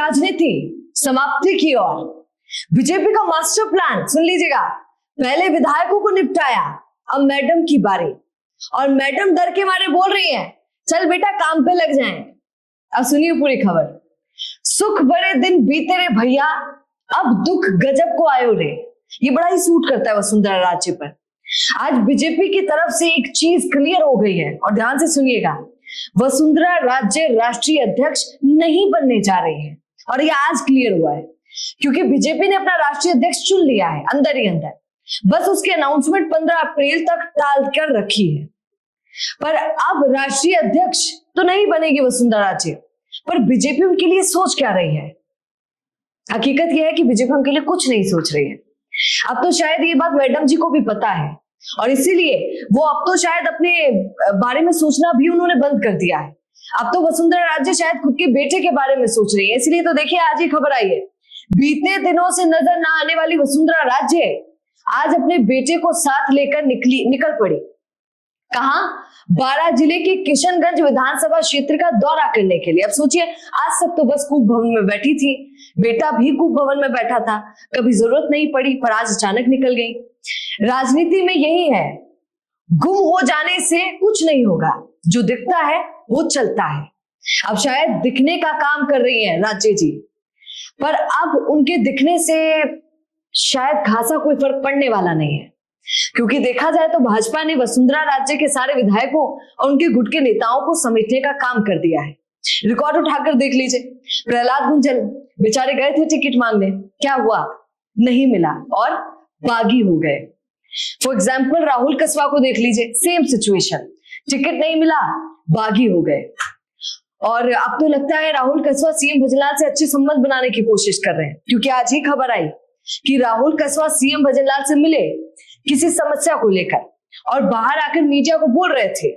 राजनीति समाप्ति की ओर। बीजेपी का मास्टर प्लान सुन लीजिएगा। पहले विधायकों को निपटाया, अब मैडम की बारी। और मैडम डर के मारे बोल रही हैं, चल बेटा काम पे लग जाएं। अब सुनिए पूरी खबर। सुख बड़े दिन बीते रे भैया, अब दुख गजब को आयो रे। ये बड़ा ही सूट करता है वसुंधरा राजे पर। आज बीजेपी की तरफ से एक चीज क्लियर हो गई है और ध्यान से सुनिएगा। वसुंधरा राजे राष्ट्रीय अध्यक्ष नहीं बनने जा रही है और ये आज क्लियर हुआ है क्योंकि बीजेपी ने अपना राष्ट्रीय अध्यक्ष चुन लिया है अंदर ही अंदर। बस उसकी अनाउंसमेंट 15 अप्रैल तक टाल कर रखी है। पर अब राष्ट्रीय अध्यक्ष तो नहीं बनेगी वसुंधरा राजे, पर बीजेपी उनके लिए सोच क्या रही है? हकीकत यह है कि बीजेपी उनके लिए कुछ नहीं सोच रही है। अब तो शायद ये बात मैडम जी को भी पता है और इसीलिए वो अब तो शायद अपने बारे में सोचना भी उन्होंने बंद कर दिया है। अब तो वसुंधरा राजे शायद खुद के बेटे के बारे में सोच रही है। इसलिए तो देखिए आज ही खबर आई है, बीते दिनों से नजर ना आने वाली वसुंधरा राजे आज अपने बेटे को साथ लेकर निकल पड़ी। कहां? बारां जिले के किशनगंज विधानसभा क्षेत्र का दौरा करने के लिए। अब सोचिए, आज तक तो बस कूप भवन में बैठी थी, बेटा भी कूप भवन में बैठा था, कभी जरूरत नहीं पड़ी, पर आज अचानक निकल गई। राजनीति में यही है, गुम हो जाने से कुछ नहीं होगा, जो दिखता है वो चलता है। अब शायद दिखने का काम कर रही हैं राज्य जी, पर अब उनके दिखने से शायद खासा कोई फर्क पड़ने वाला नहीं है, क्योंकि देखा जाए तो भाजपा ने वसुंधरा राजे के सारे विधायकों और उनके गुट के नेताओं को समेटने का काम कर दिया है। रिकॉर्ड उठाकर देख लीजिए, प्रहलाद गुंजल बेचारे गए थे टिकट मांगने, क्या हुआ? नहीं मिला और बागी हो गए। फॉर एग्जाम्पल राहुल कसवा को देख लीजिए, सेम सिचुएशन, टिकट नहीं मिला, बागी हो गए। और अब तो लगता है राहुल कसवा सीएम भजनलाल से अच्छे संबंध बनाने की कोशिश कर रहे हैं, क्योंकि आज ही खबर आई कि राहुल कसवा सीएम भजनलाल से मिले किसी समस्या को लेकर और बाहर आकर मीडिया को बोल रहे थे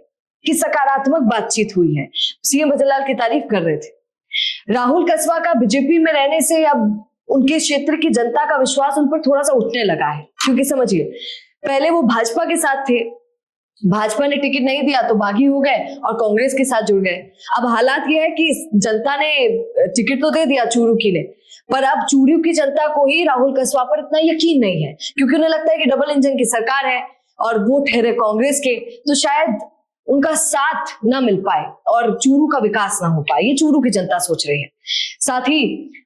कि सकारात्मक बातचीत हुई है, सीएम भजनलाल की तारीफ कर रहे थे। राहुल कसवा का बीजेपी में रहने से अब उनके क्षेत्र की जनता का विश्वास उन पर थोड़ा सा उठने लगा है, क्योंकि समझिए पहले वो भाजपा के साथ थे, भाजपा ने टिकट नहीं दिया तो बागी हो गए और कांग्रेस के साथ जुड़ गए। अब हालात ये है कि जनता ने टिकट तो दे दिया चूरू की ने, पर अब चूरू की जनता को ही राहुल कसवा पर इतना यकीन नहीं है, क्योंकि उन्हें लगता है कि डबल इंजन की सरकार है और वो ठहरे कांग्रेस के, तो शायद उनका साथ ना मिल पाए और चूरू का विकास ना हो पाए। ये चूरू की जनता सोच रही है। साथ ही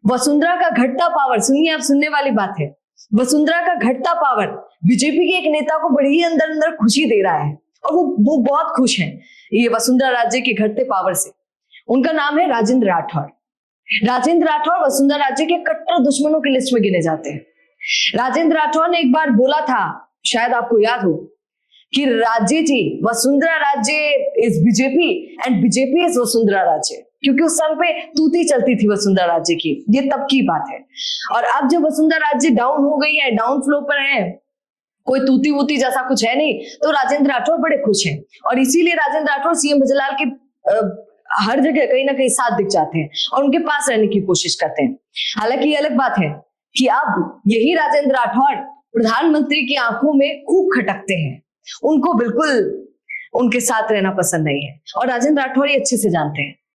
वसुंधरा का घटता पावर, सुनिए, आप सुनने वाली बात है, वसुंधरा का घटता पावर बीजेपी के एक नेता को बड़ी ही अंदर अंदर खुशी दे रहा है और वो बहुत खुश हैं ये वसुंधरा राजे के घटते पावर से। उनका नाम है राजेंद्र राठौर। राजेंद्र राठौर वसुंधरा राजे के कट्टर दुश्मनों की लिस्ट में गिने जाते हैं। राजेंद्र राठौर ने एक बार बोला था, शायद आपको याद हो, कि Raje ji, Vasundhara Raje is BJP and BJP is Vasundhara Raje, क्योंकि उस समय पे तूती चलती थी वसुंधरा राजे की। ये तब की बात है। और अब जब वसुंधरा राजे डाउन हो गई है, डाउन फ्लो पर है, कोई तूती वूती जैसा कुछ है नहीं, तो राजेंद्र राठौर बड़े खुश हैं और इसीलिए राजेंद्र राठौर सीएम भजनलाल के हर जगह कहीं ना कहीं साथ दिख जाते हैं और उनके पास रहने की कोशिश करते हैं। हालांकि ये अलग बात है कि अब यही राजेंद्र राठौर प्रधानमंत्री की आंखों में खूब खटकते हैं, उनको बिल्कुल उनके साथ रहना पसंद नहीं है और राजेंद्र राठौर ये अच्छे से जानते हैं।